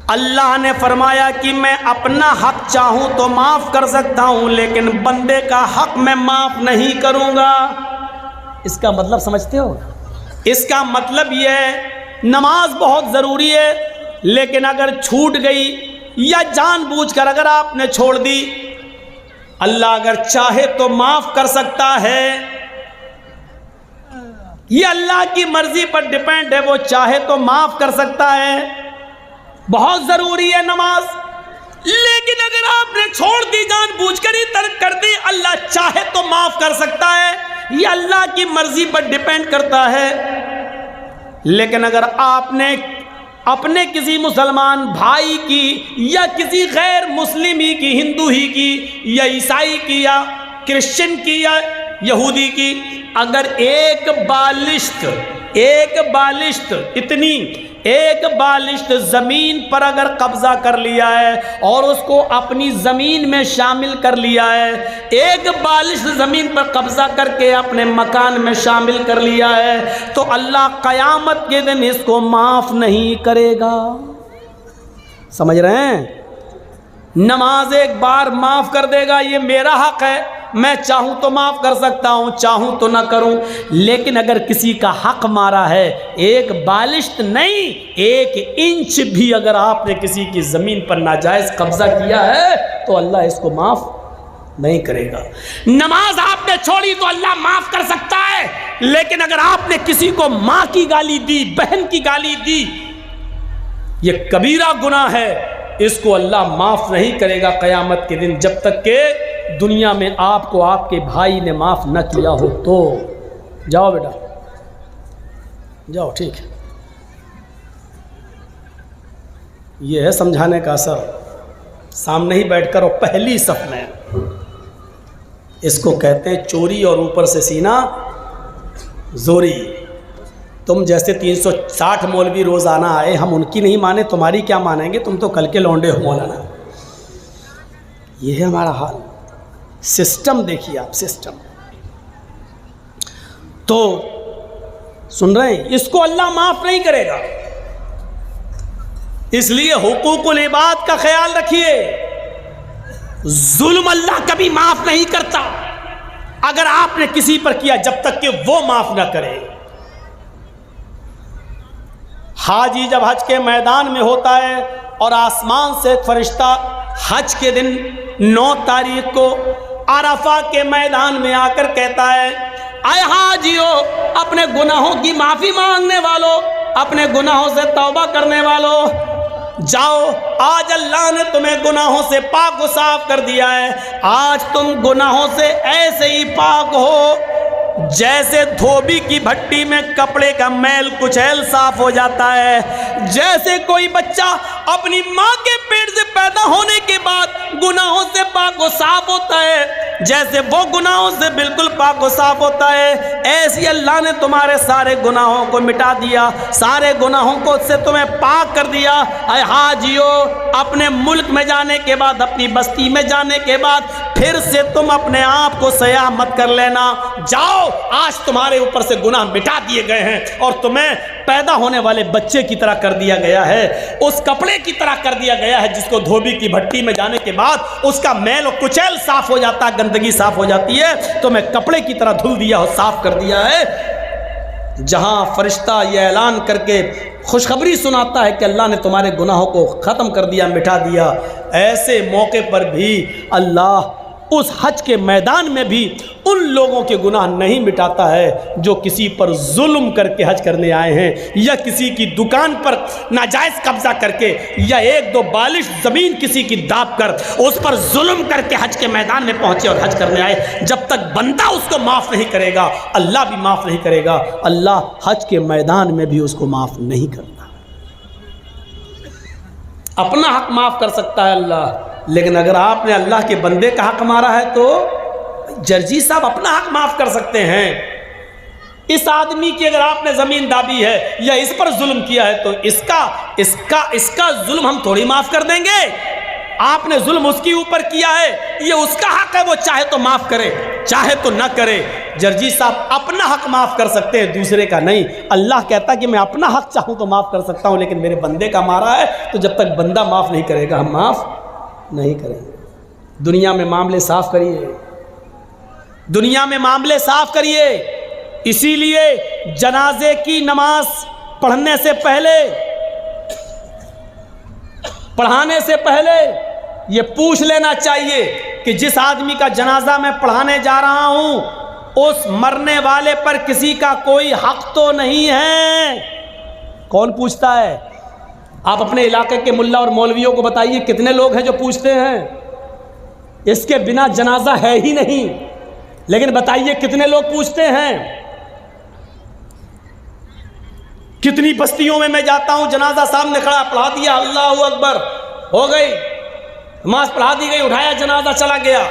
اللہ نے فرمایا کہ میں اپنا حق چاہوں تو معاف کر سکتا ہوں، لیکن بندے کا حق میں معاف نہیں کروں گا۔ اس کا مطلب سمجھتے ہو؟ اس کا مطلب یہ ہے نماز بہت ضروری ہے، لیکن اگر چھوٹ گئی یا جان بوجھ کر اگر آپ نے چھوڑ دی، اللہ اگر چاہے تو معاف کر سکتا ہے۔ یہ اللہ کی مرضی پر ڈیپینڈ ہے، وہ چاہے تو معاف کر سکتا ہے۔ بہت ضروری ہے نماز، لیکن اگر آپ نے چھوڑ دی، جان بوجھ کر ہی ترک کر دی، اللہ چاہے تو معاف کر سکتا ہے۔ یہ اللہ کی مرضی پر ڈیپینڈ کرتا ہے۔ لیکن اگر آپ نے اپنے کسی مسلمان بھائی کی یا کسی غیر مسلم ہی کی، ہندو ہی کی یا عیسائی کی یا کرسچن کی یا یہودی کی، اگر ایک بالشت زمین پر اگر قبضہ کر لیا ہے اور اس کو اپنی زمین میں شامل کر لیا ہے، ایک بالشت زمین پر قبضہ کر کے اپنے مکان میں شامل کر لیا ہے، تو اللہ قیامت کے دن اس کو معاف نہیں کرے گا۔ سمجھ رہے ہیں؟ نماز ایک بار معاف کر دے گا، یہ میرا حق ہے، میں چاہوں تو معاف کر سکتا ہوں، چاہوں تو نہ کروں۔ لیکن اگر کسی کا حق مارا ہے، ایک بالشت نہیں، 1 انچ بھی اگر آپ نے کسی کی زمین پر ناجائز قبضہ کیا ہے تو اللہ اس کو معاف نہیں کرے گا۔ نماز آپ نے چھوڑی تو اللہ معاف کر سکتا ہے، لیکن اگر آپ نے کسی کو ماں کی گالی دی، بہن کی گالی دی، یہ کبیرہ گناہ ہے، اس کو اللہ معاف نہیں کرے گا قیامت کے دن، جب تک کہ دنیا میں آپ کو آپ کے بھائی نے معاف نہ کیا ہو تو۔ جاؤ بیٹا جاؤ، ٹھیک ہے۔ یہ ہے سمجھانے کا اثر، سامنے ہی بیٹھ کر اور پہلی صف میں۔ اس کو کہتے ہیں چوری اور اوپر سے سینہ زوری۔ تم جیسے 360 مولوی روزانہ آئے، ہم ان کی نہیں مانے، تمہاری کیا مانیں گے؟ تم تو کل کے لونڈے ہو مولانا۔ یہ ہے ہمارا حال۔ سسٹم دیکھیے آپ، سسٹم تو سن رہے ہیں، اس کو اللہ معاف نہیں کرے گا۔ اس لیے حقوق العباد کا خیال رکھیے، ظلم اللہ کبھی معاف نہیں کرتا اگر آپ نے کسی پر کیا، جب تک کہ وہ معاف نہ کرے۔ حاجی جب حج کے میدان میں ہوتا ہے اور آسمان سے ایک فرشتہ حج کے دن 9 تاریخ کو عرفہ کے میدان میں آ کر کہتا ہے، اے حاجیو، اپنے گناہوں کی معافی مانگنے والوں، اپنے گناہوں سے توبہ کرنے والوں، جاؤ، آج اللہ نے تمہیں گناہوں سے پاک و صاف کر دیا ہے۔ آج تم گناہوں سے ایسے ہی پاک ہو جیسے دھوبی کی بھٹی میں کپڑے کا میل کچیل صاف ہو جاتا ہے، جیسے کوئی بچہ اپنی ماں کے پیٹ سے پیدا ہونے کے بعد گناہوں سے پاک و صاف ہوتا ہے، جیسے وہ گناہوں سے بالکل پاک و صاف ہوتا ہے، ایسی اللہ نے تمہارے سارے گناہوں کو مٹا دیا، سارے گناہوں کو سے تمہیں پاک کر دیا۔ اے حاجیو، اپنے ملک میں جانے کے بعد، اپنی بستی میں جانے کے بعد پھر سے تم اپنے آپ کو سیاح مت کر لینا، جاؤ، آج تمہارے اوپر سے گناہ مٹا دیے گئے ہیں اور تمہیں پیدا ہونے والے بچے کی طرح کر دیا گیا ہے، اس کپڑے کی طرح کر دیا گیا ہے جس کو دھوبی کی بھٹی میں جانے کے بعد اس کا میل و کچیل صاف ہو جاتا ہے، گندگی صاف ہو جاتی ہے، تمہیں کپڑے کی طرح دھل دیا اور صاف کر دیا ہے۔ جہاں فرشتہ یہ اعلان کر کے خوشخبری سناتا ہے کہ اللہ نے تمہارے گناہوں کو ختم کر دیا، مٹا دیا، ایسے موقع پر بھی اللہ اس حج کے میدان میں بھی ان لوگوں کے گناہ نہیں مٹاتا ہے جو کسی پر ظلم کر کے حج کرنے آئے ہیں، یا کسی کی دکان پر ناجائز قبضہ کر کے، یا 1-2 بالش زمین کسی کی داب کر اس پر ظلم کر کے حج کے میدان میں پہنچے اور حج کرنے آئے۔ جب تک بندہ اس کو معاف نہیں کرے گا، اللہ بھی معاف نہیں کرے گا۔ اللہ حج کے میدان میں بھی اس کو معاف نہیں کرتا۔ اپنا حق معاف کر سکتا ہے اللہ، لیکن اگر آپ نے اللہ کے بندے کا حق مارا ہے تو جرجی صاحب اپنا حق معاف کر سکتے ہیں۔ اس آدمی کی اگر آپ نے زمین دابی ہے یا اس پر ظلم کیا ہے تو اس کا ظلم ہم تھوڑی معاف کر دیں گے۔ آپ نے ظلم اس کے اوپر کیا ہے، یہ اس کا حق ہے، وہ چاہے تو معاف کرے چاہے تو نہ کرے۔ جرجی صاحب اپنا حق معاف کر سکتے ہیں، دوسرے کا نہیں۔ اللہ کہتا ہے کہ میں اپنا حق چاہوں تو معاف کر سکتا ہوں، لیکن میرے بندے کا مارا ہے تو جب تک بندہ معاف نہیں کرے گا ہم معاف نہیں کریں گے۔ دنیا میں معاملے صاف کریے، دنیا میں معاملے صاف کریے۔ اسی لیے جنازے کی نماز پڑھنے سے پہلے، پڑھانے سے پہلے یہ پوچھ لینا چاہیے کہ جس آدمی کا جنازہ میں پڑھانے جا رہا ہوں اس مرنے والے پر کسی کا کوئی حق تو نہیں ہے۔ کون پوچھتا ہے؟ آپ اپنے علاقے کے ملا اور مولویوں کو بتائیے کتنے لوگ ہیں جو پوچھتے ہیں؟ اس کے بنا جنازہ ہے ہی نہیں، لیکن بتائیے کتنے لوگ پوچھتے ہیں؟ کتنی بستیوں میں جاتا ہوں، جنازہ سامنے کھڑا، پڑھا دیا، اللہ اکبر، ہو گئی نماز، پڑھا دی گئی، اٹھایا جنازہ، چلا گیا۔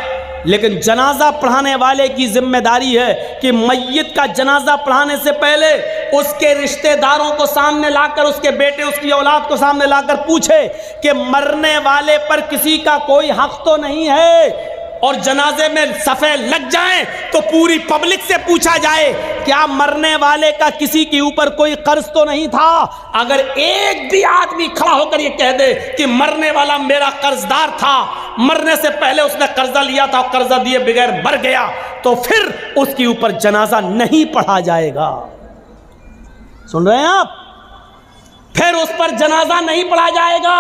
لیکن جنازہ پڑھانے والے کی ذمہ داری ہے کہ میت کا جنازہ پڑھانے سے پہلے اس کے رشتہ داروں کو سامنے لا کر، اس کے بیٹے، اس کی اولاد کو سامنے لا کر پوچھے کہ مرنے والے پر کسی کا کوئی حق تو نہیں ہے۔ اور جنازے میں صفیں لگ جائیں تو پوری پبلک سے پوچھا جائے کیا مرنے والے کا کسی کے اوپر کوئی قرض تو نہیں تھا؟ اگر ایک بھی آدمی کھڑا ہو کر یہ کہہ دے کہ مرنے والا میرا قرض دار تھا، مرنے سے پہلے اس نے قرضہ لیا تھا، قرضہ دیے بغیر مر گیا، تو پھر اس کے اوپر جنازہ نہیں پڑھا جائے گا۔ سن رہے ہیں آپ؟ پھر اس پر جنازہ نہیں پڑھا جائے گا۔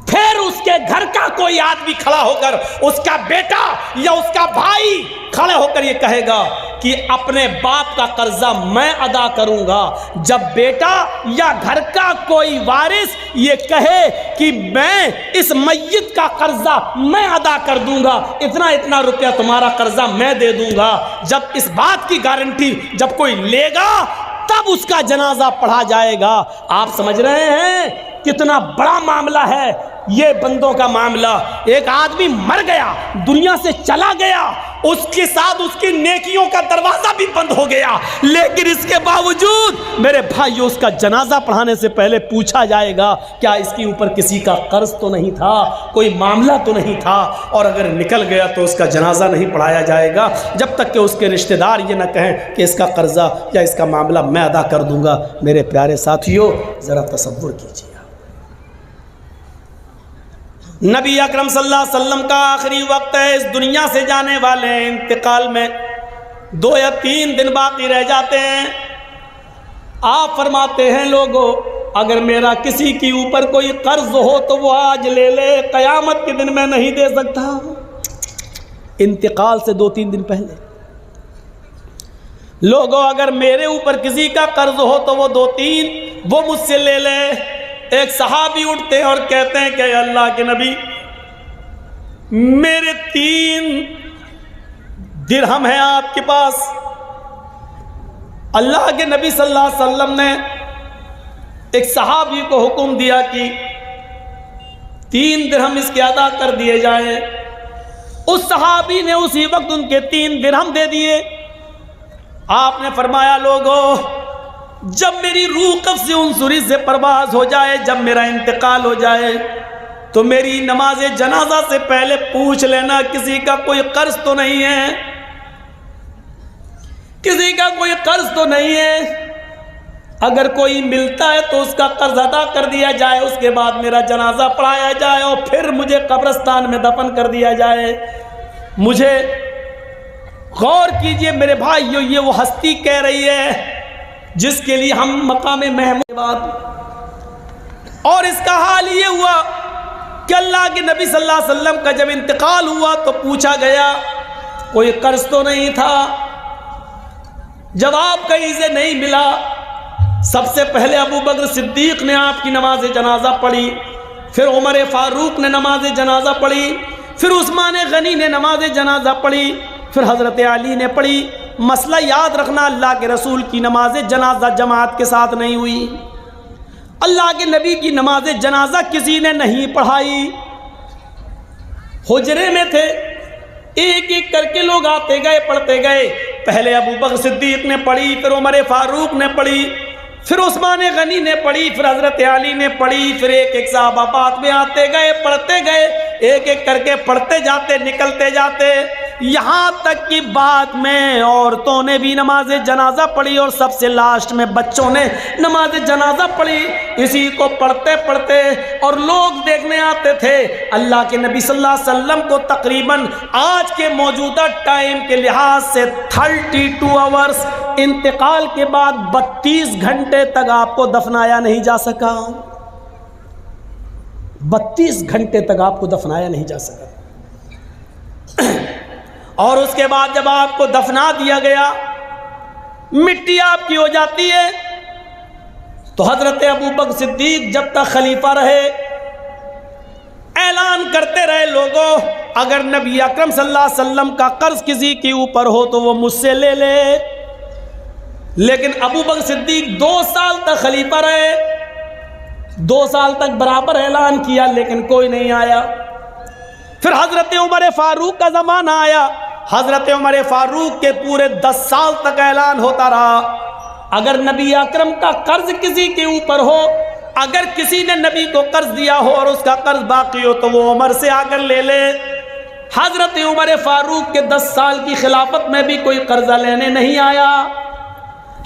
پھر اس کے گھر کا کوئی آدمی کھڑا ہو کر، اس کا بیٹا یا اس کا بھائی کھڑے ہو کر یہ کہے گا کہ اپنے باپ کا قرضہ میں ادا کروں گا۔ جب بیٹا یا گھر کا کوئی وارث یہ کہے کہ میں اس میت کا قرضہ میں ادا کر دوں گا، اتنا روپیہ تمہارا قرضہ میں دے دوں گا، جب اس بات کی گارنٹی جب کوئی لے گا تب اس کا جنازہ پڑھا جائے گا۔ آپ سمجھ رہے ہیں کتنا بڑا معاملہ ہے یہ بندوں کا معاملہ؟ ایک آدمی مر گیا، دنیا سے چلا گیا، اس کے ساتھ اس کی نیکیوں کا دروازہ بھی بند ہو گیا، لیکن اس کے باوجود میرے بھائیو اس کا جنازہ پڑھانے سے پہلے پوچھا جائے گا کیا اس کے اوپر کسی کا قرض تو نہیں تھا، کوئی معاملہ تو نہیں تھا، اور اگر نکل گیا تو اس کا جنازہ نہیں پڑھایا جائے گا جب تک کہ اس کے رشتہ دار یہ نہ کہیں کہ اس کا قرضہ یا اس کا معاملہ میں ادا کر دوں گا۔ میرے پیارے ساتھیو ذرا تصور کیجیے، نبی اکرم صلی اللہ علیہ وسلم کا آخری وقت ہے، اس دنیا سے جانے والے ہیں، انتقال میں 2 یا 3 دن باقی رہ جاتے ہیں۔ آپ فرماتے ہیں لوگوں اگر میرا کسی کے اوپر کوئی قرض ہو تو وہ آج لے لے، قیامت کے دن میں نہیں دے سکتا۔ انتقال سے 2-3 دن پہلے لوگوں اگر میرے اوپر کسی کا قرض ہو تو وہ 2-3 وہ مجھ سے لے لے۔ ایک صحابی اٹھتے ہیں اور کہتے ہیں کہ اللہ کے نبی میرے 3 درہم ہیں آپ کے پاس۔ اللہ کے نبی صلی اللہ علیہ وسلم نے ایک صحابی کو حکم دیا کہ 3 درہم اس کے ادا کر دیے جائیں۔ اس صحابی نے اسی وقت ان کے 3 درہم دے دیے۔ آپ نے فرمایا لوگوں جب میری روح قبض عنصری سے پرواز ہو جائے، جب میرا انتقال ہو جائے تو میری نماز جنازہ سے پہلے پوچھ لینا کسی کا کوئی قرض تو نہیں ہے، کسی کا کوئی قرض تو نہیں ہے۔ اگر کوئی ملتا ہے تو اس کا قرض ادا کر دیا جائے، اس کے بعد میرا جنازہ پڑھایا جائے اور پھر مجھے قبرستان میں دفن کر دیا جائے۔ مجھے غور کیجئے میرے بھائیو، یہ وہ ہستی کہہ رہی ہے جس کے لیے ہم مقام محمود بات، اور اس کا حال یہ ہوا کہ اللہ کے نبی صلی اللہ علیہ وسلم کا جب انتقال ہوا تو پوچھا گیا کوئی قرض تو نہیں تھا؟ جواب کہیں سے نہیں ملا۔ سب سے پہلے ابو بکر صدیق نے آپ کی نماز جنازہ پڑھی، پھر عمر فاروق نے نماز جنازہ پڑھی، پھر عثمان غنی نے نماز جنازہ پڑھی، پھر حضرت علی نے پڑھی۔ مسئلہ یاد رکھنا، اللہ کے رسول کی نماز جنازہ جماعت کے ساتھ نہیں ہوئی، اللہ کے نبی کی نماز جنازہ کسی نے نہیں پڑھائی، حجرے میں تھے، ایک ایک کر کے لوگ آتے گئے پڑھتے گئے۔ پہلے ابو بکر صدیق نے پڑھی، پھر عمر فاروق نے پڑھی، پھر عثمان غنی نے پڑھی، پھر حضرت علی نے پڑھی، پھر ایک ایک صحابہ بعد میں آتے گئے، پڑھتے گئے، ایک ایک کر کے پڑھتے جاتے، نکلتے جاتے، یہاں تک کہ بعد میں عورتوں نے بھی نماز جنازہ پڑھی اور سب سے لاسٹ میں بچوں نے نماز جنازہ پڑھی۔ اسی کو پڑھتے پڑھتے اور لوگ دیکھنے آتے تھے۔ اللہ کے نبی صلی اللہ علیہ وسلم کو تقریباً آج کے موجودہ ٹائم کے لحاظ سے 32 آورز انتقال کے بعد 32 گھنٹے تک آپ کو دفنایا نہیں جا سکا۔ 32 گھنٹے تک آپ کو دفنایا نہیں جا سکا۔ اور اس کے بعد جب آپ کو دفنا دیا گیا، مٹی آپ کی ہو جاتی ہے، تو حضرت ابوبکر صدیق جب تک خلیفہ رہے اعلان کرتے رہے، لوگوں اگر نبی اکرم صلی اللہ علیہ وسلم کا قرض کسی کے اوپر ہو تو وہ مجھ سے لے لے۔ لیکن ابوبکر صدیق 2 سال تک خلیفہ رہے، 2 سال تک برابر اعلان کیا، لیکن کوئی نہیں آیا۔ پھر حضرت عمر فاروق کا زمانہ آیا، حضرت عمر فاروق کے پورے 10 سال تک اعلان ہوتا رہا، اگر نبی اکرم کا قرض کسی کے اوپر ہو، اگر کسی نے نبی کو قرض دیا ہو اور اس کا قرض باقی ہو تو وہ عمر سے آ کر لے لے۔ حضرت عمر فاروق کے 10 سال کی خلافت میں بھی کوئی قرضہ لینے نہیں آیا۔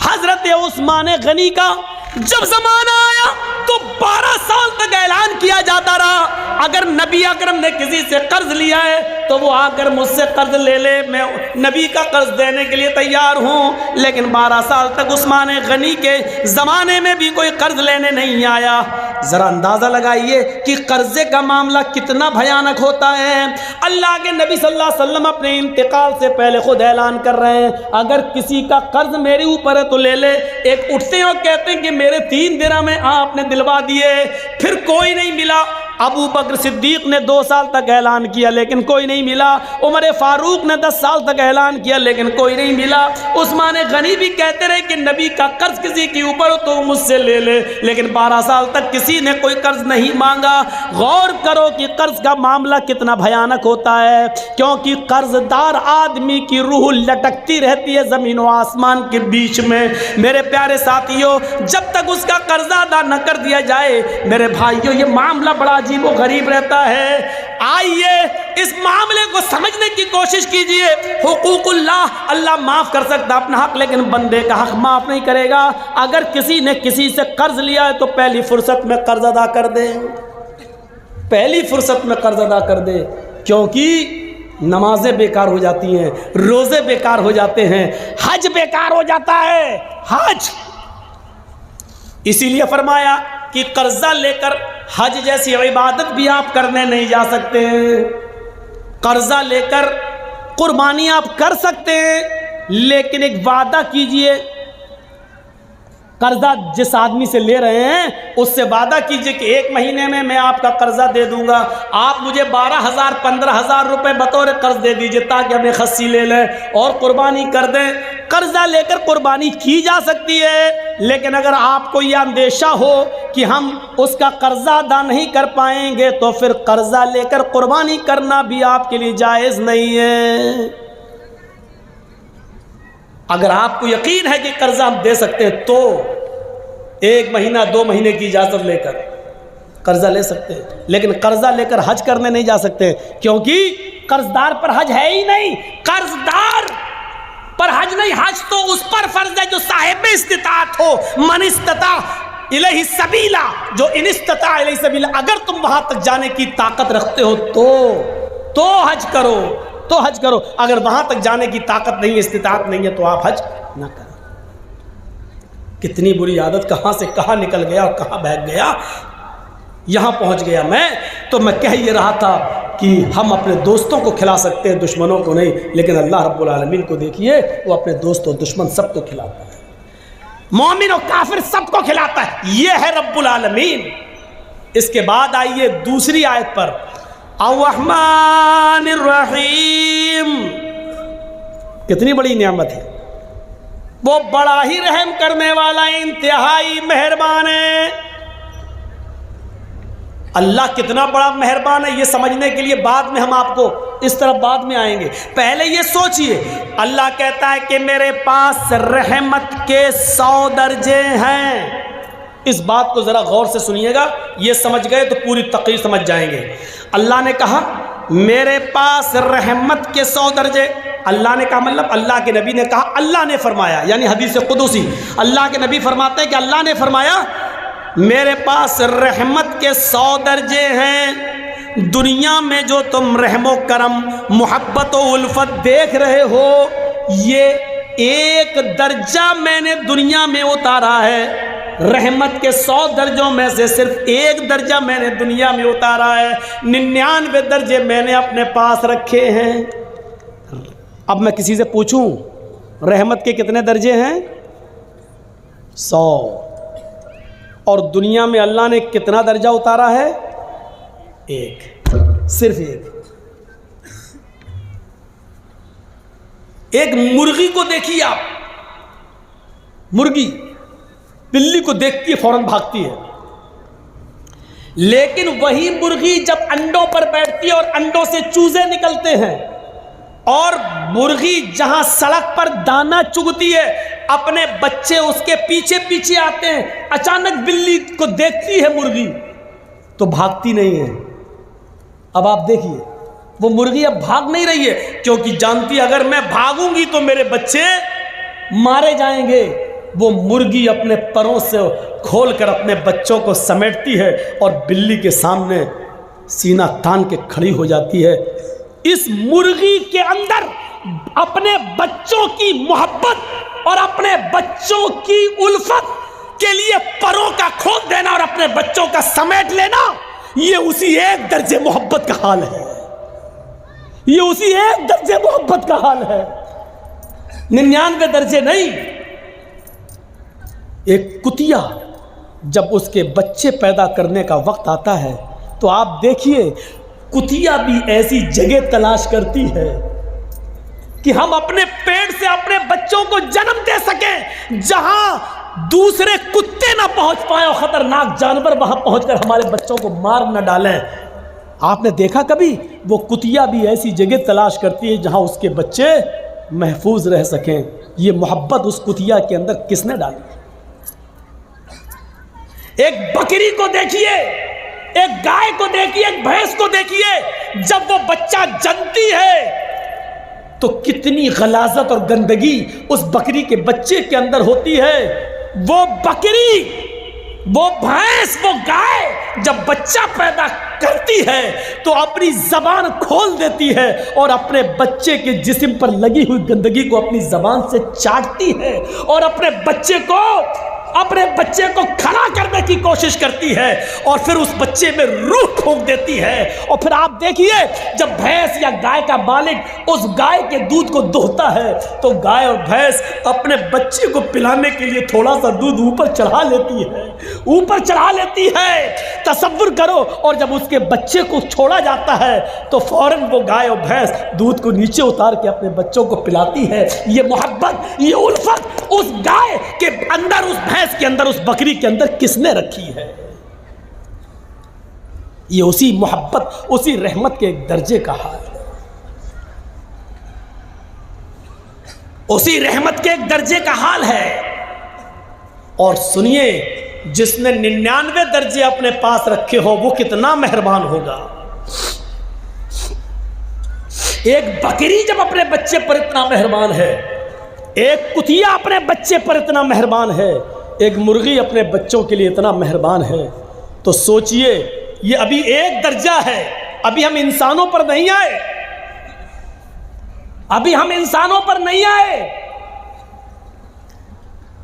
حضرت عثمان غنی کا جب زمانہ آیا تو 12 سال تک اعلان کیا جاتا رہا، اگر نبی اکرم نے کسی سے قرض لیا ہے تو وہ آ کر مجھ سے قرض لے لے، میں نبی کا قرض دینے کے لیے تیار ہوں۔ لیکن 12 سال تک عثمان غنی کے زمانے میں بھی کوئی قرض لینے نہیں آیا۔ ذرا اندازہ لگائیے کہ قرضے کا معاملہ کتنا بھیانک ہوتا ہے۔ اللہ کے نبی صلی اللہ علیہ وسلم اپنے انتقال سے پہلے خود اعلان کر رہے ہیں، اگر کسی کا قرض میرے اوپر ہے تو لے لے۔ ایک اٹھتے ہیں اور کہتے ہیں کہ میرے 3 درہم میں آپ نے دلوا دیے، پھر کوئی نہیں ملا۔ ابو بکر صدیق نے 2 سال تک اعلان کیا لیکن کوئی نہیں ملا۔ عمر فاروق نے 10 سال تک اعلان کیا لیکن کوئی نہیں ملا۔ عثمان غنی بھی کہتے رہے کہ نبی کا قرض کسی کے اوپر ہو تو مجھ سے لے لے، لیکن 12 سال تک کسی نے کوئی قرض نہیں مانگا۔ غور کرو کہ قرض کا معاملہ کتنا بھیانک ہوتا ہے، کیونکہ قرض دار آدمی کی روح لٹکتی رہتی ہے زمین و آسمان کے بیچ میں۔ میرے پیارے ساتھیوں، جب تک اس کا قرض ادا نہ کر دیا جائے، میرے بھائیوں، یہ معاملہ بڑا عجیب و غریب رہتا ہے۔ آئیے اس معاملے کو سمجھنے کی کوشش کیجئے۔ حقوق اللہ، اللہ معاف کر سکتا اپنا حق، لیکن بندے کا حق معاف نہیں کرے گا۔ اگر کسی نے کسی سے قرض لیا ہے تو پہلی فرصت میں قرض ادا کر دے، پہلی فرصت میں قرض ادا کر دے، کیونکہ نمازیں بیکار ہو جاتی ہیں، روزے بیکار ہو جاتے ہیں، حج بیکار ہو جاتا ہے، حج۔ اسی لیے فرمایا کہ قرضہ لے کر حج جیسی عبادت بھی آپ کرنے نہیں جا سکتے ہیں۔ قرضہ لے کر قربانی آپ کر سکتے ہیں، لیکن ایک وعدہ کیجئے، قرضہ جس آدمی سے لے رہے ہیں اس سے وعدہ کیجئے کہ 1 مہینے میں آپ کا قرضہ دے دوں گا، آپ مجھے 12,000 15,000 روپے بطور قرض دے دیجئے تاکہ ہمیں خصی لے لیں اور قربانی کر دیں۔ قرضہ لے کر قربانی کی جا سکتی ہے، لیکن اگر آپ کو یہ اندیشہ ہو کہ ہم اس کا قرضہ ادا نہیں کر پائیں گے تو پھر قرضہ لے کر قربانی کرنا بھی آپ کے لیے جائز نہیں ہے۔ اگر آپ کو یقین ہے کہ قرضہ ہم دے سکتے ہیں تو 1 مہینہ 2 مہینے کی اجازت لے کر قرضہ لے سکتے ہیں، لیکن قرضہ لے کر حج کرنے نہیں جا سکتے، کیونکہ قرضدار پر حج ہے ہی نہیں۔ قرضدار پر حج نہیں، حج تو اس پر فرض ہے جو صاحب استطاعت ہو۔ من استطاع الیہ سبیلا، جو ان استطاع الیہ سبیلا، اگر تم وہاں تک جانے کی طاقت رکھتے ہو تو حج کرو، تو حج کرو۔ اگر وہاں تک جانے کی طاقت نہیں، استطاعت نہیں ہے تو آپ حج نہ کرو۔ کتنی بری عادت کہاں سے کہاں نکل گیا اور کہاں بہک گیا، یہاں پہنچ گیا میں۔ تو میں کہہ یہ رہا تھا کہ ہم اپنے دوستوں کو کھلا سکتے ہیں، دشمنوں کو نہیں، لیکن اللہ رب العالمین کو دیکھیے، وہ اپنے دوست و دشمن سب کو کھلاتا ہے، مومن و کافر سب کو کھلاتا ہے، یہ ہے رب العالمین۔ اس کے بعد آئیے دوسری آیت پر، الرحمن الرحیم، کتنی بڑی نعمت ہے، وہ بڑا ہی رحم کرنے والا، انتہائی مہربان ہے۔ اللہ کتنا بڑا مہربان ہے یہ سمجھنے کے لیے بعد میں ہم آپ کو اس طرف بعد میں آئیں گے. پہلے یہ سوچئے, اللہ کہتا ہے کہ میرے پاس رحمت کے 100 درجے ہیں. اس بات کو ذرا غور سے سنیے گا, یہ سمجھ گئے تو پوری تقریر سمجھ جائیں گے. اللہ نے کہا میرے پاس رحمت کے 100 درجے. اللہ نے کہا مطلب اللہ کے نبی نے کہا, اللہ نے فرمایا, یعنی حدیث قدسی. اللہ کے نبی فرماتے ہیں کہ اللہ نے فرمایا میرے پاس رحمت کے 100 درجے ہیں. دنیا میں جو تم رحم و کرم, محبت و الفت دیکھ رہے ہو, یہ ایک درجہ میں نے دنیا میں اتارا ہے. رحمت کے 100 درجوں میں سے صرف ایک درجہ میں نے دنیا میں اتارا ہے. 99 درجے میں نے اپنے پاس رکھے ہیں. اب میں کسی سے پوچھوں رحمت کے کتنے درجے ہیں؟ 100. اور دنیا میں اللہ نے کتنا درجہ اتارا ہے؟ ایک, صرف ایک. ایک مرغی کو دیکھیے آپ, مرغی بلی کو دیکھتی ہے فوراً بھاگتی ہے, لیکن وہی مرغی جب انڈوں پر بیٹھتی ہے اور انڈوں سے چوزے نکلتے ہیں, اور مرغی جہاں سڑک پر دانا چگتی ہے اپنے بچے اس کے پیچھے پیچھے آتے ہیں, اچانک بلی کو دیکھتی ہے مرغی تو بھاگتی نہیں ہے. اب آپ دیکھیے وہ مرغی اب بھاگ نہیں رہی ہے, کیونکہ جانتی اگر میں بھاگوں گی تو میرے بچے مارے جائیں گے. وہ مرغی اپنے پروں سے کھول کر اپنے بچوں کو سمیٹتی ہے اور بلی کے سامنے سینہ تان کے کھڑی ہو جاتی ہے. اس مرغی کے اندر اپنے بچوں کی محبت اور اپنے بچوں کی الفت کے لیے پروں کا کھول دینا اور اپنے بچوں کا سمیٹ لینا, یہ اسی ایک درجے محبت کا حال ہے. یہ اسی ایک درجے محبت کا حال ہے, 99 درجے نہیں. ایک کتیا جب اس کے بچے پیدا کرنے کا وقت آتا ہے تو آپ دیکھیے کتیا بھی ایسی جگہ تلاش کرتی ہے کہ ہم اپنے پیٹ سے اپنے بچوں کو جنم دے سکیں جہاں دوسرے کتے نہ پہنچ پائیں اور خطرناک جانور وہاں پہنچ کر ہمارے بچوں کو مار نہ ڈالیں. آپ نے دیکھا کبھی وہ کتیا بھی ایسی جگہ تلاش کرتی ہے جہاں اس کے بچے محفوظ رہ سکیں. یہ محبت اس کتیا کے اندر کس نے ڈالی؟ ایک بکری کو دیکھیے, ایک گائے کو دیکھیے, ایک بھینس کو دیکھیے, جب وہ بچہ جنتی ہے تو کتنی غلاظت اور گندگی اس بکری کے بچے کے اندر ہوتی ہے. وہ بکری, وہ بھینس, وہ گائے جب بچہ پیدا کرتی ہے تو اپنی زبان کھول دیتی ہے اور اپنے بچے کے جسم پر لگی ہوئی گندگی کو اپنی زبان سے چاٹتی ہے اور اپنے بچے کو کھڑا کرنے کی کوشش کرتی ہے اور پھر اس بچے میں روح پھونک دیتی ہے. اور پھر آپ دیکھیے جب بھینس یا گائے کا مالک اس گائے کے دودھ کو دوہتا ہے تو گائے اور بھینس اپنے بچے کو پلانے کے لیے تھوڑا سا دودھ اوپر چڑھا لیتی ہے. تصور کرو, اور جب اس کے بچے کو چھوڑا جاتا ہے تو فوراً وہ گائے اور بھینس دودھ کو نیچے اتار کے اپنے بچوں کو پلاتی ہے. یہ محبت, یہ الفت اس گائے کے اندر, اس بھینس کے اندر, اس بکری کے اندر کس نے رکھی ہے؟ یہ اسی محبت, اسی رحمت کے ایک درجے کا حال ہے. اسی رحمت کے ایک درجے کا حال ہے. اور سنیے, جس نے 99 درجے اپنے پاس رکھے ہو وہ کتنا مہربان ہوگا. ایک بکری جب اپنے بچے پر اتنا مہربان ہے, ایک کتیا اپنے بچے پر اتنا مہربان ہے, ایک مرغی اپنے بچوں کے لیے اتنا مہربان ہے, تو سوچئے یہ ابھی ایک درجہ ہے. ابھی ہم انسانوں پر نہیں آئے, ابھی ہم انسانوں پر نہیں آئے.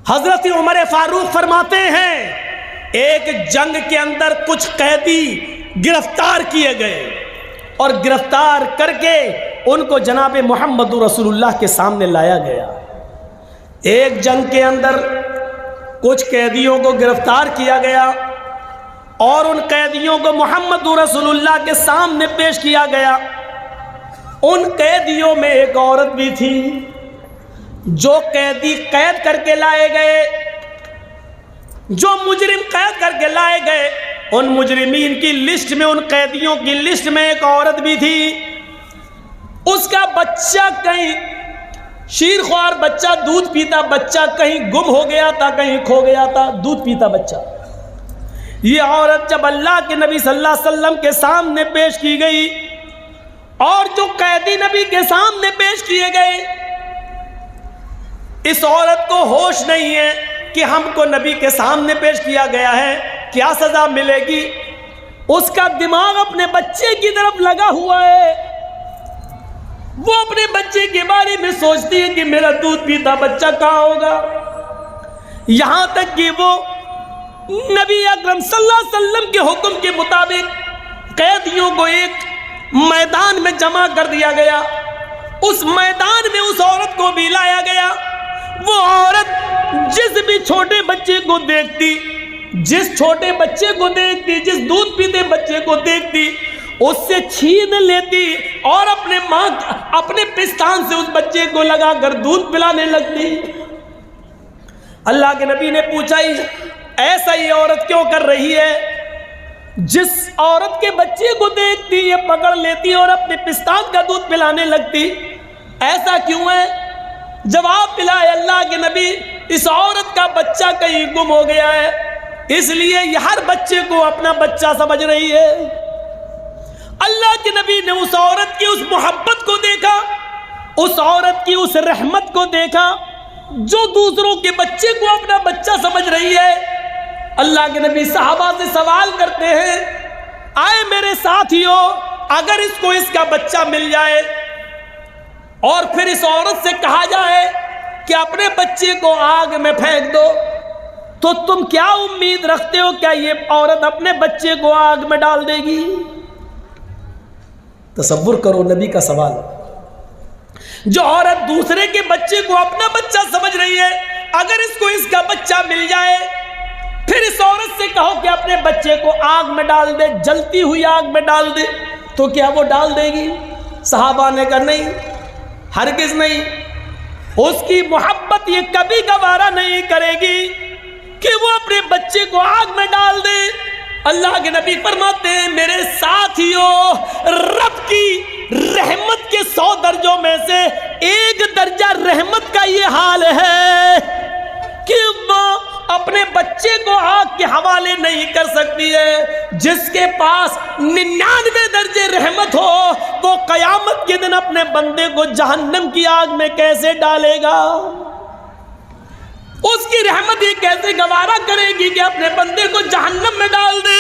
حضرت عمر فاروق فرماتے ہیں ایک جنگ کے اندر کچھ قیدی گرفتار کیے گئے اور گرفتار کر کے ان کو جناب محمد رسول اللہ کے سامنے لایا گیا. ایک جنگ کے اندر کچھ قیدیوں کو گرفتار کیا گیا اور ان قیدیوں کو محمد رسول اللہ کے سامنے پیش کیا گیا. ان قیدیوں میں ایک عورت بھی تھی. جو قیدی قید کر کے لائے گئے, جو مجرم قید کر کے لائے گئے, ان مجرمین کی لسٹ میں, ان قیدیوں کی لسٹ میں ایک عورت بھی تھی. اس کا بچہ کہیں شیر خوار بچہ دودھ پیتا بچہ کہیں گم ہو گیا تھا، کہیں کھو گیا تھا، دودھ پیتا بچہ. یہ عورت جب اللہ کے نبی صلی اللہ علیہ وسلم کے سامنے پیش کی گئی اور جو قیدی نبی کے سامنے پیش کیے گئے، اس عورت کو ہوش نہیں ہے کہ ہم کو نبی کے سامنے پیش کیا گیا ہے، کیا سزا ملے گی. اس کا دماغ اپنے بچے کی طرف لگا ہوا ہے. وہ اپنے بچے کے بارے میں سوچتی ہے کہ میرا دودھ پیتا بچہ کہاں ہوگا. یہاں تک کہ وہ نبی اکرم صلی اللہ علیہ وسلم کے حکم کے مطابق قیدیوں کو ایک میدان میں جمع کر دیا گیا. اس میدان میں اس عورت کو بھی لایا گیا. وہ عورت جس بھی چھوٹے بچے کو دیکھتی، جس چھوٹے بچے کو دیکھتی، جس دودھ پیتے بچے کو دیکھتی، اس سے چھین لیتی اور اپنے پستان سے اس بچے کو لگا کر دودھ پلانے لگتی. اللہ کے نبی نے پوچھا ایسا یہ عورت کیوں کر رہی ہے؟ جس عورت کے بچے کو دیکھتی یہ پکڑ لیتی اور اپنے پستان کا دودھ پلانے لگتی، ایسا کیوں ہے؟ جواب ملا ہے اللہ کے نبی، اس عورت کا بچہ کہیں گم ہو گیا ہے، اس لیے یہ ہر بچے کو اپنا بچہ سمجھ رہی ہے. اللہ کے نبی نے اس عورت کی اس محبت کو دیکھا، اس عورت کی اس رحمت کو دیکھا جو دوسروں کے بچے کو اپنا بچہ سمجھ رہی ہے. اللہ کے نبی صحابہ سے سوال کرتے ہیں، آئے میرے ساتھیو، اگر اس کو اس کا بچہ مل جائے اور پھر اس عورت سے کہا جائے کہ اپنے بچے کو آگ میں پھینک دو، تو تم کیا امید رکھتے ہو کیا یہ عورت اپنے بچے کو آگ میں ڈال دے گی؟ تصور کرو نبی کا سوال. جو عورت دوسرے کے بچے کو اپنا بچہ سمجھ رہی ہے، اگر اس کو اس کا بچہ مل جائے پھر اس عورت سے کہو کہ اپنے بچے کو آگ میں ڈال دے، جلتی ہوئی آگ میں ڈال دے، تو کیا وہ ڈال دے گی؟ صحابہ نے کہا نہیں، ہرگز نہیں. اس کی محبت یہ کبھی گوارا نہیں کرے گی کہ وہ اپنے بچے کو آگ میں ڈال دے. اللہ کے نبی فرماتے ہیں میرے ساتھیوں، رب کی رحمت کے 100 درجوں میں سے ایک درجہ رحمت کا یہ حال ہے کہ وہ اپنے بچے کو آگ کے حوالے نہیں کر سکتی ہے. جس کے پاس 99 درجے رحمت ہو وہ قیامت کے دن اپنے بندے کو جہنم کی آگ میں کیسے ڈالے گا؟ اس کی رحمت یہ کیسے گوارا کرے گی کہ اپنے بندے کو جہنم میں ڈال دے؟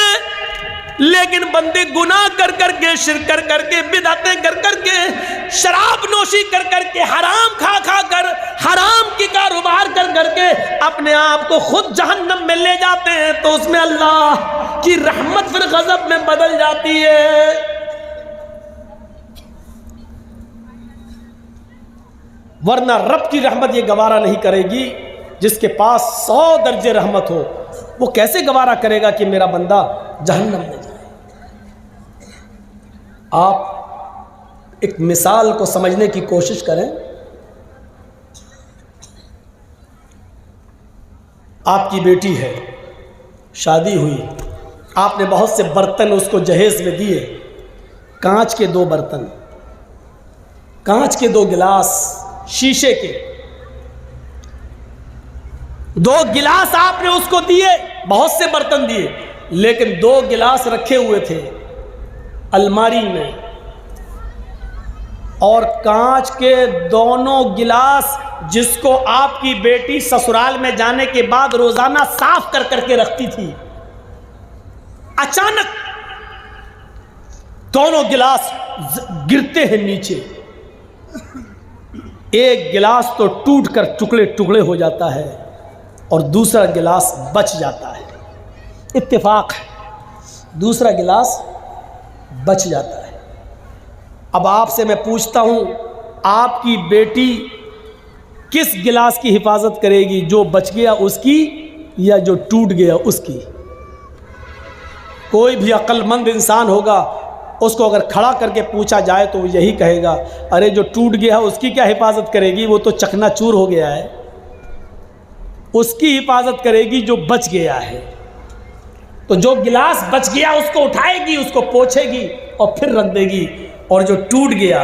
لیکن بندے گناہ کر کر کے، شرک کر کر کے، بدعتیں کر کر کے، شراب نوشی کر کر کے، حرام کھا کھا کر، حرام کی کاروبار کر کر کے اپنے آپ کو خود جہنم میں لے جاتے ہیں، تو اس میں اللہ کی رحمت پھر غضب میں بدل جاتی ہے. ورنہ رب کی رحمت یہ گوارا نہیں کرے گی. جس کے پاس 100 درجے رحمت ہو وہ کیسے گوارا کرے گا کہ میرا بندہ جہنم میں جائے؟ آپ ایک مثال کو سمجھنے کی کوشش کریں. آپ کی بیٹی ہے، شادی ہوئی، آپ نے بہت سے برتن اس کو جہیز میں دیے، کانچ کے 2 برتن، کانچ کے 2 گلاس، شیشے کے 2 گلاس آپ نے اس کو دیے، بہت سے برتن دیے، لیکن 2 گلاس رکھے ہوئے تھے الماری میں، اور کانچ کے دونوں گلاس جس کو آپ کی بیٹی سسرال میں جانے کے بعد روزانہ صاف کر کر کے رکھتی تھی، اچانک دونوں گلاس گرتے ہیں نیچے. ایک گلاس تو ٹوٹ کر ٹکڑے ٹکڑے ہو جاتا ہے اور دوسرا گلاس بچ جاتا ہے. اتفاق ہے، دوسرا گلاس بچ جاتا ہے. اب آپ سے میں پوچھتا ہوں، آپ کی بیٹی کس گلاس کی حفاظت کرے گی؟ جو بچ گیا اس کی یا جو ٹوٹ گیا اس کی؟ کوئی بھی عقل مند انسان ہوگا، اس کو اگر کھڑا کر کے پوچھا جائے تو وہ یہی کہے گا، ارے جو ٹوٹ گیا اس کی کیا حفاظت کرے گی؟ وہ تو چکنا چور ہو گیا ہے. اس کی حفاظت کرے گی جو بچ گیا ہے. تو جو گلاس بچ گیا اس کو اٹھائے گی، اس کو پوچھے گی اور پھر رکھ دے گی، اور جو ٹوٹ گیا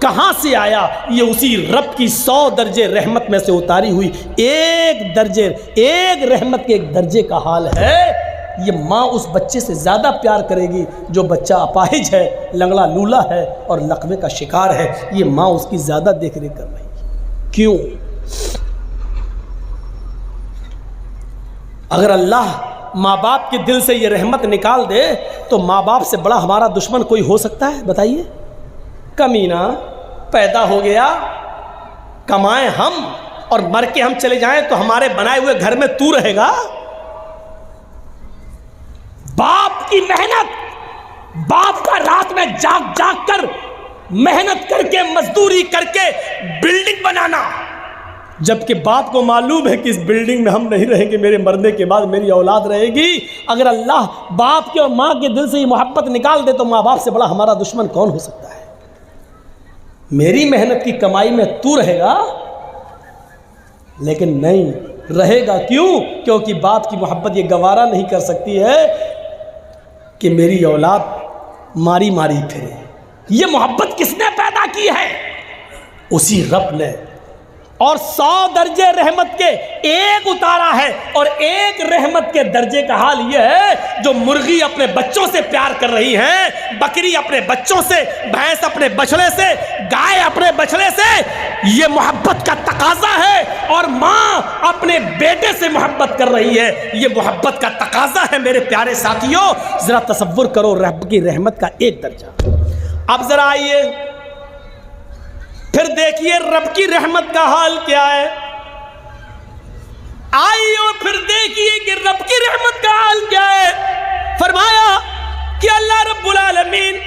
کہاں سے آیا؟ یہ اسی رب کی 100 درجے رحمت میں سے اتاری ہوئی ایک رحمت کے ایک درجے کا حال ہے۔ یہ ماں اس بچے سے زیادہ پیار کرے گی جو بچہ اپاہج ہے، لنگڑا لولا ہے اور لقوے کا شکار ہے، یہ ماں اس کی زیادہ دیکھ ریکھ کر رہی ہے۔ کیوں؟ اگر اللہ ماں باپ کے دل سے یہ رحمت نکال دے تو ماں باپ سے بڑا ہمارا دشمن کوئی ہو سکتا ہے؟ بتائیے۔ کمینہ پیدا ہو گیا، کمائیں ہم اور مر کے ہم چلے جائیں تو ہمارے بنائے ہوئے گھر میں تو رہے گا؟ باپ کی محنت، باپ کا رات میں جاگ جاگ کر محنت کر کے مزدوری کر کے بلڈنگ بنانا، جبکہ باپ کو معلوم ہے کہ اس بلڈنگ میں ہم نہیں رہیں گے، میرے مرنے کے بعد میری اولاد رہے گی۔ اگر اللہ باپ کے اور ماں کے دل سے یہ محبت نکال دے تو ماں باپ سے بڑا ہمارا دشمن کون ہو سکتا ہے؟ میری محنت کی کمائی میں تو رہے گا، لیکن نہیں رہے گا۔ کیوں؟ کیونکہ باپ کی محبت یہ گوارا نہیں کر سکتی ہے کہ میری اولاد ماری ماری پھرے۔ یہ محبت کس نے پیدا کی ہے؟ اسی رب نے، اور 100 درجے رحمت کے ایک اتارا ہے، اور ایک رحمت کے درجے کا حال یہ ہے جو مرغی اپنے بچوں سے پیار کر رہی ہے، بکری اپنے بچوں سے، بھینس اپنے بچڑے سے، گائے اپنے بچڑے سے، یہ محبت کا تقاضا ہے۔ اور ماں اپنے بیٹے سے محبت کر رہی ہے، یہ محبت کا تقاضا ہے۔ میرے پیارے ساتھیوں، ذرا تصور کرو رب کی رحمت کا ایک درجہ۔ اب ذرا آئیے پھر دیکھیے رب کی رحمت کا حال کیا ہے۔ آئیے پھر دیکھیے کہ رب کی رحمت کا حال کیا ہے۔ فرمایا کہ اللہ رب العالمین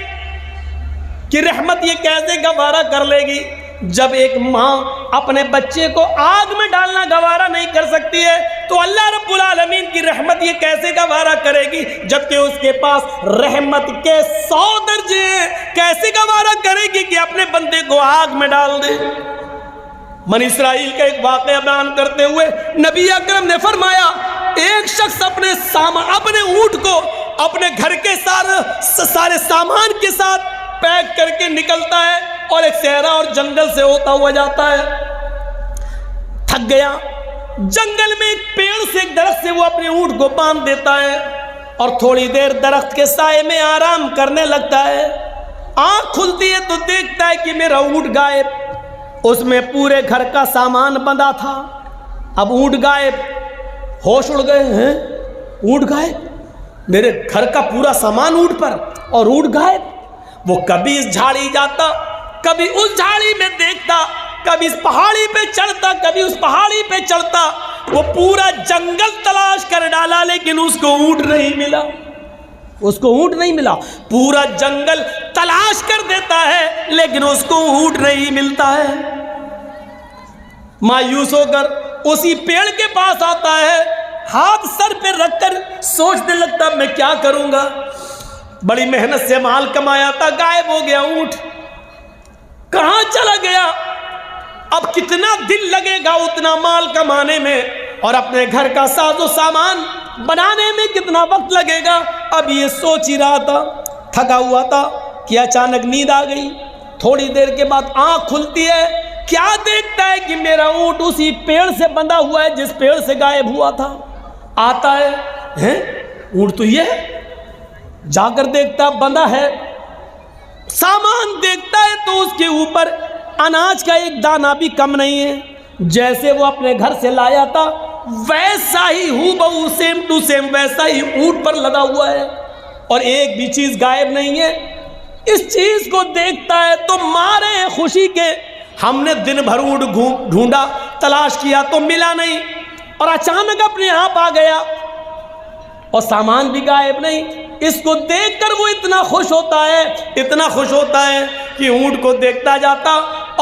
کی رحمت یہ کیسے گوارا کر لے گی؟ جب ایک ماں اپنے بچے کو آگ میں ڈالنا گوارا نہیں کر سکتی ہے تو اللہ رب العالمین کی رحمت یہ کیسے گوارا کرے گی؟ جبکہ اس کے پاس رحمت کے 100 درجے ہیں، کیسے گوارا کرے گی کہ اپنے بندے کو آگ میں ڈال دے؟ بنی اسرائیل کا ایک واقعہ بیان کرتے ہوئے نبی اکرم نے فرمایا، ایک شخص اپنے اونٹ کو اپنے گھر کے سارے سامان کے ساتھ پیک کر کے نکلتا ہے اور ایک صحرا اور جنگل سے ہوتا ہوا جاتا ہے۔ تھک گیا، جنگل میں ایک پیڑ سے ایک درخت سے وہ اپنے اونٹ کو باندھ دیتا ہے اور تھوڑی دیر درخت کے سائے میں آرام کرنے لگتا ہے۔ آنکھ کھلتی ہے تو دیکھتا ہے کہ میرا اونٹ غائب، اس میں پورے گھر کا سامان بندھا تھا۔ اب اونٹ غائب، ہوش اڑ گئے ہیں، اونٹ غائب، میرے گھر کا پورا سامان اونٹ پر اور اونٹ غائب۔ وہ کبھی اس جھاڑی جاتا، کبھی اس جھاڑی میں دیکھتا، کبھی اس پہاڑی پہ چڑھتا، کبھی اس پہاڑی پہ چڑھتا۔ وہ پورا جنگل تلاش کر ڈالا لیکن اس کو اونٹ نہیں ملا، اس کو اونٹ نہیں ملا۔ پورا جنگل تلاش کر دیتا ہے لیکن اس کو اونٹ نہیں ملتا ہے۔ مایوس ہو کر اسی پیڑ کے پاس آتا ہے، ہاتھ سر پہ رکھ کر سوچنے لگتا میں کیا کروں گا؟ بڑی محنت سے مال کمایا تھا، غائب ہو گیا اونٹ، کہاں چلا گیا؟ اب کتنا دن لگے گا اتنا مال کمانے میں اور اپنے گھر کا ساز و سامان بنانے میں کتنا وقت لگے گا؟ اب یہ سوچ ہی رہا تھا، تھکا ہوا تھا کہ اچانک نیند آ گئی۔ تھوڑی دیر کے بعد آنکھ کھلتی ہے، کیا دیکھتا ہے کہ میرا اونٹ اسی پیڑ سے بندھا ہوا ہے جس پیڑ سے غائب ہوا تھا۔ آتا ہے، اونٹ تو یہ ہے، جا کر دیکھتا بندھا ہے، سامان دیکھتا ہے تو اس کے اوپر اناج کا ایک دانہ بھی کم نہیں ہے، جیسے وہ اپنے گھر سے لایا تھا ویسا ہی ہو بہو سیم ٹو سیم ویسا ہی اونٹ پر لدا ہوا ہے اور ایک بھی چیز غائب نہیں ہے۔ اس چیز کو دیکھتا ہے تو مارے خوشی کے، ہم نے دن بھر اونٹ ڈھونڈا، تلاش کیا تو ملا نہیں، اور اچانک اپنے آپ آ گیا اور سامان بھی غائب نہیں۔ اس کو دیکھ کر وہ اتنا خوش ہوتا ہے کہ اونٹ کو دیکھتا جاتا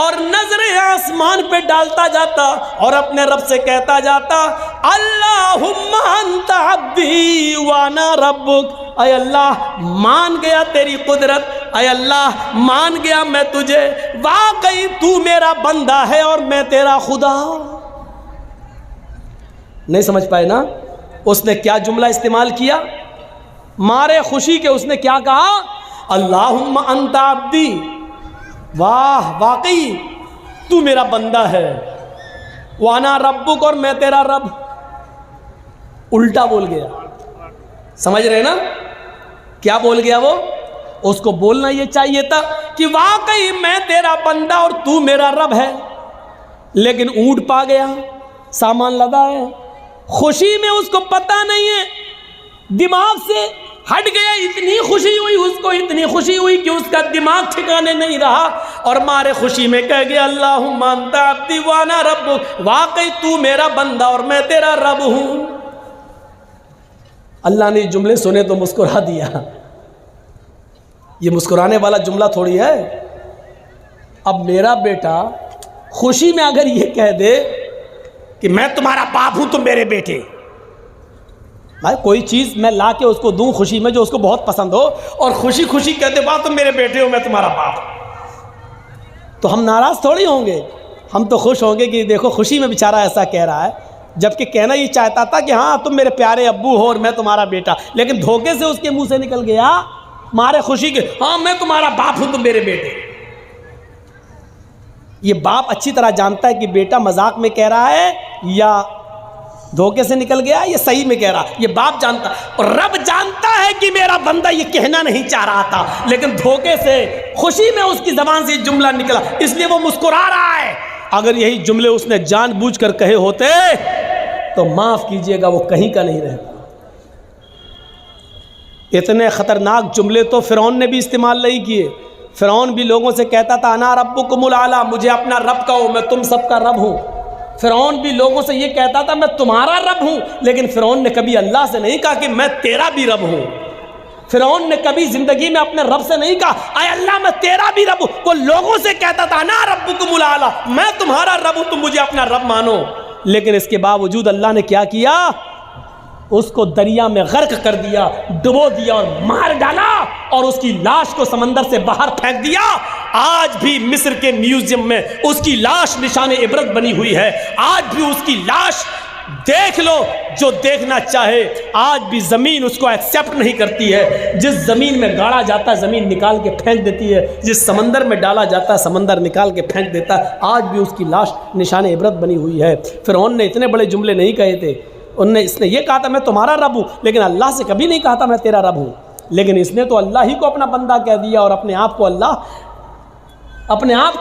اور نظریں آسمان پہ ڈالتا جاتا اور اپنے رب سے کہتا جاتا، اللہم انت عبدی وانا ربک، اے اللہ مان گیا تیری قدرت، اے اللہ مان گیا میں تجھے، واقعی تو میرا بندہ ہے اور میں تیرا خدا۔ نہیں سمجھ پائے نا اس نے کیا جملہ استعمال کیا؟ مارے خوشی کے اس نے کیا کہا؟ اللہم انت عبدی، واہ واقعی تو میرا بندہ ہے، وانا ربک، اور میں تیرا رب. الٹا بول گیا. سمجھ رہے نا کیا بول گیا وہ؟ اس کو بولنا یہ چاہیے تھا کہ واقعی میں تیرا بندہ اور تو میرا رب ہے، لیکن اونٹ پا گیا، سامان لدا ہے، خوشی میں اس کو پتہ نہیں ہے، دماغ سے ہٹ گیا. اتنی خوشی ہوئی اس کو، اتنی خوشی ہوئی کہ اس کا دماغ ٹھکانے نہیں رہا، اور مارے خوشی میں کہہ گیا اللہم انت عبدی وانا ربک، واقعی تو میرا بندہ اور میں تیرا رب ہوں. اللہ نے جملے سنے تو مسکرا دیا. یہ مسکرانے والا جملہ تھوڑی ہے. اب میرا بیٹا خوشی میں اگر یہ کہہ دے کہ میں تمہارا باپ ہوں تم میرے بیٹے، بھائی کوئی چیز میں لا کے اس کو دوں خوشی میں جو اس کو بہت پسند ہو، اور خوشی خوشی کہتے باپ تم میرے بیٹے ہو میں تمہارا باپ، تو ہم ناراض تھوڑی ہوں گے. ہم تو خوش ہوں گے کہ دیکھو خوشی میں بیچارہ ایسا کہہ رہا ہے، جبکہ کہنا یہ چاہتا تھا کہ ہاں تم میرے پیارے ابو ہو اور میں تمہارا بیٹا، لیکن دھوکے سے اس کے منہ سے نکل گیا مارے خوشی کے ہاں میں تمہارا باپ ہوں تم میرے بیٹے. یہ باپ اچھی طرح جانتا ہے کہ بیٹا مذاق میں کہہ رہا ہے یا دھوکے سے نکل گیا، یہ صحیح میں کہہ رہا. یہ باپ جانتا، اور رب جانتا ہے کہ میرا بندہ یہ کہنا نہیں چاہ رہا تھا، لیکن دھوکے سے خوشی میں اس کی زبان سے یہ جملہ نکلا، اس لیے وہ مسکرا رہا ہے. اگر یہی جملے اس نے جان بوجھ کر کہے ہوتے تو معاف کیجئے گا وہ کہیں کا نہیں رہتا. اتنے خطرناک جملے تو فرعون نے بھی استعمال نہیں کیے. فرعون بھی لوگوں سے کہتا تھا انا ربکم الاعلی، مجھے اپنا رب کہو میں تم سب کا رب ہوں. فرعون بھی لوگوں سے یہ کہتا تھا میں تمہارا رب ہوں، لیکن فرعون نے کبھی اللہ سے نہیں کہا کہ میں تیرا بھی رب ہوں. فرعون نے کبھی زندگی میں اپنے رب سے نہیں کہا اے اللہ میں تیرا بھی رب ہوں. وہ لوگوں سے کہتا تھا انا ربکم الاعلی، میں تمہارا رب ہوں تم مجھے اپنا رب مانو. لیکن اس کے باوجود اللہ نے کیا کیا؟ اس کو دریا میں غرق کر دیا، ڈبو دیا اور مار ڈالا، اور اس کی لاش کو سمندر سے باہر پھینک دیا. آج بھی مصر کے میوزیم میں اس کی لاش نشان عبرت بنی ہوئی ہے. آج بھی اس کی لاش دیکھ لو جو دیکھنا چاہے. آج بھی زمین اس کو ایکسیپٹ نہیں کرتی ہے. جس زمین میں گاڑا جاتا ہے زمین نکال کے پھینک دیتی ہے، جس سمندر میں ڈالا جاتا ہے سمندر نکال کے پھینک دیتا ہے. آج بھی اس کی لاش نشان عبرت بنی ہوئی ہے. فرعون نے اتنے بڑے جملے نہیں کہے تھے. اس نے یہ کہا تھا میں تمہارا رب ہوں، لیکن اللہ سے کبھی نہیں کہا تھا میں تیرا رب ہوں. لیکن اس نے تو اللہ ہی کو اپنا بندہ کہہ دیا، اور اپنے آپ کو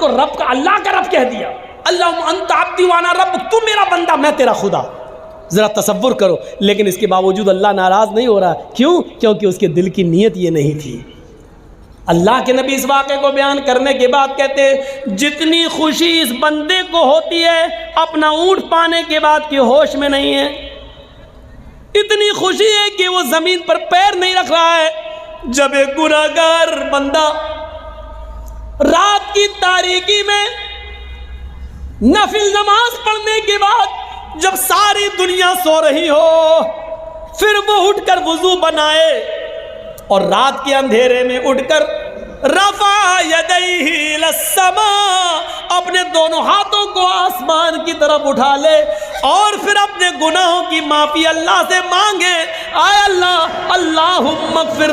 رب کا اللہ کا رب کہہ دیا. اللہم انت عبدی وانا ربک، تو میرا بندہ میں تیرا خدا. ذرا تصور کرو. لیکن اس کے باوجود اللہ ناراض نہیں ہو رہا. کیوں؟ کیونکہ اس کے دل کی نیت یہ نہیں تھی. اللہ کے نبی اس واقعے کو بیان کرنے کے بعد کہتے ہیں جتنی خوشی اس بندے کو ہوتی ہے اپنا اونٹ پانے کے بعد کہ ہوش میں نہیں ہے، اتنی خوشی ہے کہ وہ زمین پر پیر نہیں رکھ رہا ہے. جب ایک گناہگار بندہ رات کی تاریکی میں نفل نماز پڑھنے کے بعد جب ساری دنیا سو رہی ہو، پھر وہ اٹھ کر وضو بنائے اور رات کے اندھیرے میں اٹھ کر رفع یدیہ الی السماء، اپنے دونوں ہاتھوں کو آسمان کی طرف اٹھا لے اور پھر اپنے گناہوں کی معافی اللہ سے مانگے. اے اللہ، اللہم اغفر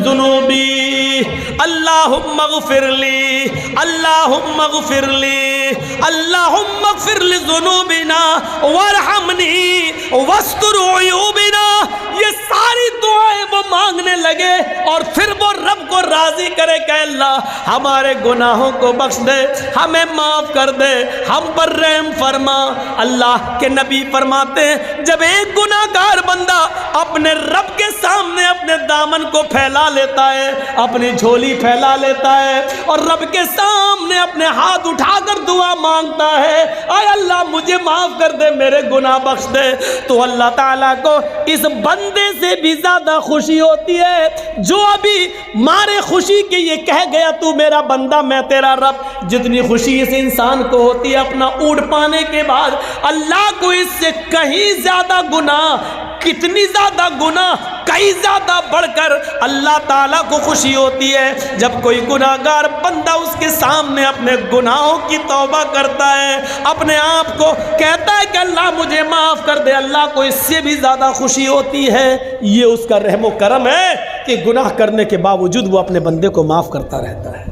ذنوبی، اللہم اغفر لی، اللہم اغفر لی، اللہم اغفر لذنوبنا وارحمنی واستر عیوبنا. یہ ساری دعائیں وہ مانگنے لگے اور پھر وہ رب کو راضی کرے کہ اللہ ہمارے گناہوں کو بخش دے، ہمیں معاف کر دے، ہم پر رحم فرما. اللہ کے نبی فرماتے ہیں جب ایک گناہگار بندہ اپنے رب کے سامنے اپنے دامن کو پھیلا لیتا ہے، اپنی جھولی پھیلا لیتا ہے اور رب کے سامنے اپنے ہاتھ اٹھا کر دعا مانگتا ہے اے اللہ مجھے معاف کر دے، میرے گناہ بخش دے، تو اللہ تعالیٰ کو اس بندے سے بھی زیادہ خوشی ہوتی ہے جو ابھی مارے خوشی کہ یہ کہہ گیا تو میرا بندہ میں تیرا رب. جتنی خوشی اس انسان کو ہوتی ہے اپنا اونٹ پانے کے بعد، اللہ کو اس سے کہیں زیادہ گناہ، کتنی زیادہ گناہ، کئی زیادہ بڑھ کر اللہ تعالیٰ کو خوشی ہوتی ہے جب کوئی گناہگار بندہ اس کے سامنے اپنے گناہوں کی توبہ کرتا ہے، اپنے آپ کو کہتا ہے کہ اللہ مجھے معاف کر دے. اللہ کو اس سے بھی زیادہ خوشی ہوتی ہے. یہ اس کا رحم و کرم ہے کہ گناہ کرنے کے باوجود وہ اپنے بندے کو معاف کرتا رہتا ہے.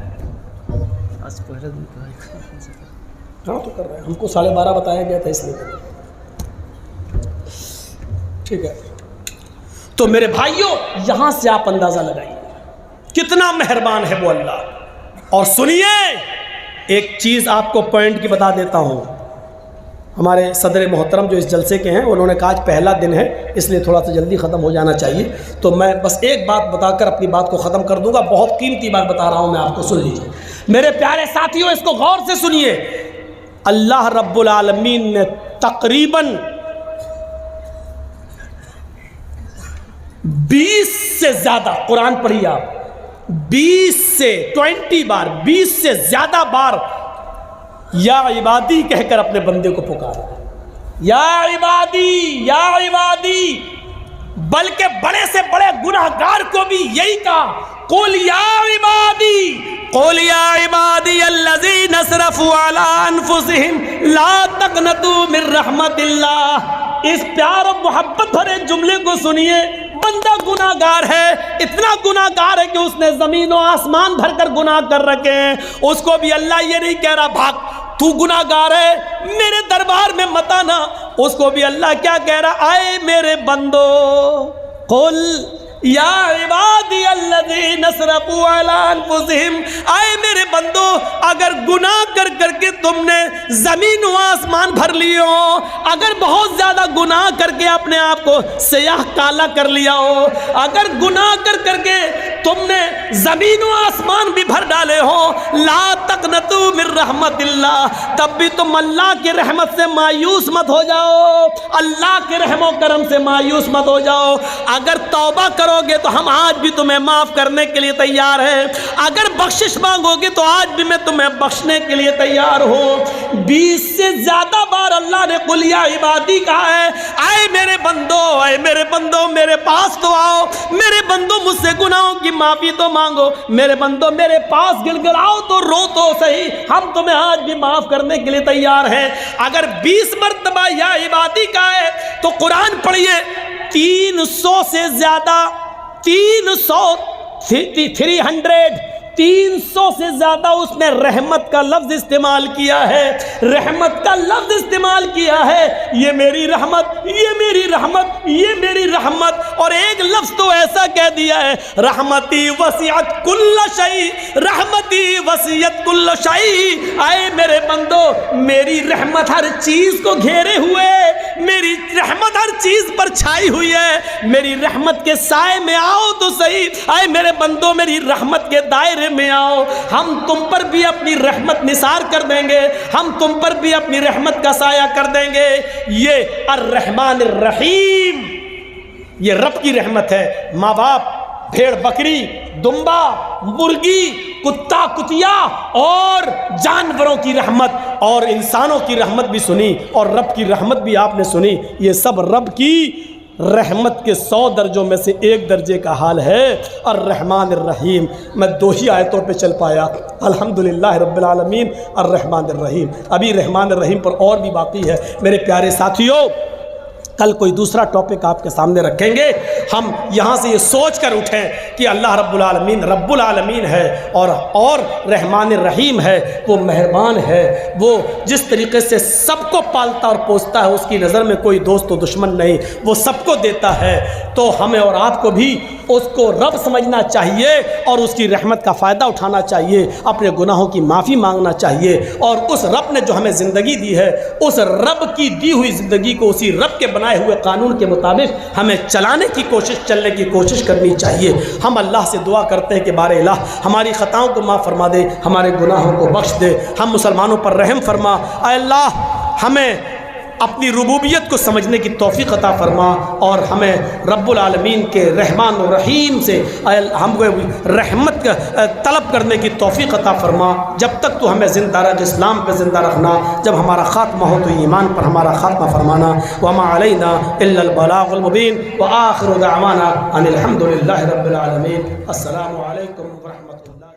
ہاں تو کر رہے ہیں، ہم کو 12:30 بتایا گیا تھا اس لیے. ٹھیک ہے. تو میرے بھائیوں یہاں سے آپ اندازہ لگائیے کتنا مہربان ہے وہ اللہ. اور سنیے ایک چیز آپ کو پوائنٹ کی بتا دیتا ہوں. ہمارے صدر محترم جو اس جلسے کے ہیں انہوں نے کہا آج پہلا دن ہے اس لیے تھوڑا سا جلدی ختم ہو جانا چاہیے، تو میں بس ایک بات بتا کر اپنی بات کو ختم کر دوں گا. بہت قیمتی بات بتا رہا ہوں میں آپ کو، سن لیجیے میرے پیارے ساتھیوں، اس کو غور سے سنیے. اللہ رب العالمین نے تقریباً 20 سے زیادہ، قرآن پڑھیے آپ، 20 بار 20 سے زیادہ بار یا عبادی کہہ کر اپنے بندے کو پکارا. یا عبادی یا عبادی، بلکہ بڑے سے بڑے گناہگار کو بھی یہی کہا، قل یا عبادی قل یا عبادی الذین اسرفوا علی انفسہم لا تقنطوا من رحمت اللہ. اس پیار و محبت بھرے جملے کو سنیے. بندہ گناہگار ہے، اتنا گناہگار ہے کہ اس نے زمین و آسمان بھر کر گناہ کر رکھے ہیں. اس کو بھی اللہ یہ نہیں کہہ رہا بھاگ، تو گناہگار ہے میرے دربار میں مت آنا. اس کو بھی اللہ کیا کہہ رہا، آئے میرے بندو، قل یا عبادی الذین اسرفوا علی انفسہم، آئے میرے بندو اگر گناہ کر کر کے تم نے زمین و آسمان بھر لیے ہو، اگر بہت زیادہ گناہ کر کے اپنے آپ کو سیاہ کالا کر لیا ہو، اگر گناہ کر کر کے تم نے زمین و آسمان بھی بھر ڈالے ہو، لا تقنطوا من رحمت اللہ، تب بھی تم اللہ کی رحمت سے مایوس مت ہو جاؤ، اللہ کے رحم و کرم سے مایوس مت ہو جاؤ. اگر توبہ کرو گے تو ہم آج بھی تمہیں معاف کرنے کے لیے تیار ہیں، اگر بخشش مانگو گے تو آج بھی میں تمہیں بخشنے کے لیے تیار ہوں. 20 سے زیادہ بار اللہ نے قل یا عبادی کہا ہے. اے میرے بندو، اے میرے بندو میرے پاس تو آؤ، میرے بندو مجھ سے گناہوں کی معافی تو مانگو، میرے بندو میرے پاس گڑ گڑاؤ تو رو تو صحیح، ہم تمہیں آج بھی معاف کرنے کے لیے تیار ہیں. اگر 20 مرتبہ یا عبادی کا ہے تو قرآن پڑھیے 300 سے زیادہ 300 سے زیادہ اس نے رحمت کا لفظ استعمال کیا ہے، رحمت کا لفظ استعمال کیا ہے. یہ میری رحمت، یہ میری رحمت، یہ میری رحمت. اور ایک لفظ تو ایسا کہہ دیا ہے، رحمتی وسعت کل شیء، رحمتی وسعت کل شیء. اے میرے بندو میری رحمت ہر چیز کو گھیرے ہوئے، میری رحمت ہر چیز پر چھائی ہوئی ہے. میری رحمت کے سائے میں آؤ تو صحیح. اے میرے بندو میری رحمت کے دائرے میں آؤ، ہم تم پر بھی اپنی رحمت نثار کر دیں گے، ہم تم پر بھی اپنی رحمت کا سایہ کر دیں گے. یہ الرحمن الرحیم، یہ رب کی رحمت ہے. ماں باپ، بھیڑ بکری، دمبا، مرغی، کتا کتیا اور جانوروں کی رحمت اور انسانوں کی رحمت بھی سنی، اور رب کی رحمت بھی آپ نے سنی. یہ سب رب کی رحمت کے 100 درجوں میں سے ایک درجے کا حال ہے، الرحمن الرحیم. میں 2 ہی آیتوں پہ چل پایا، الحمدللہ رب العالمین الرحمن الرحیم. ابھی رحمان الرحیم پر اور بھی باقی ہے. میرے پیارے ساتھیوں، کل کوئی دوسرا ٹاپک آپ کے سامنے رکھیں گے. ہم یہاں سے یہ سوچ کر اٹھیں کہ اللہ رب العالمین ہے اور رحمان الرحیم ہے، وہ مہربان ہے، وہ جس طریقے سے سب کو پالتا اور پوستا ہے، اس کی نظر میں کوئی دوست و دشمن نہیں، وہ سب کو دیتا ہے. تو ہمیں اور آپ کو بھی اس کو رب سمجھنا چاہیے اور اس کی رحمت کا فائدہ اٹھانا چاہیے، اپنے گناہوں کی معافی مانگنا چاہیے، اور اس رب نے جو ہمیں زندگی دی ہے، اس رب کی دی ہوئی زندگی کو اسی رب کے بنائے ہوئے قانون کے مطابق ہمیں چلنے کی کوشش کرنی چاہیے. ہم اللہ سے دعا کرتے ہیں کہ بارے الہ ہماری خطاؤں کو معاف فرما دے، ہمارے گناہوں کو بخش دے، ہم مسلمانوں پر رحم فرما. اے اللہ ہمیں اپنی ربوبیت کو سمجھنے کی توفیق عطا فرما، اور ہمیں رب العالمین کے رحمان و رحیم سے ہم کو رحمت طلب کرنے کی توفیق عطا فرما. جب تک تو ہمیں زندہ رکھ، اسلام پہ زندہ رکھنا، جب ہمارا خاتمہ ہو تو ایمان پر ہمارا خاتمہ فرمانا. وما علینا الا البلاغ المبین، وآخر دعوانا ان الحمد للہ رب العالمین. السلام علیکم ورحمۃ اللہ.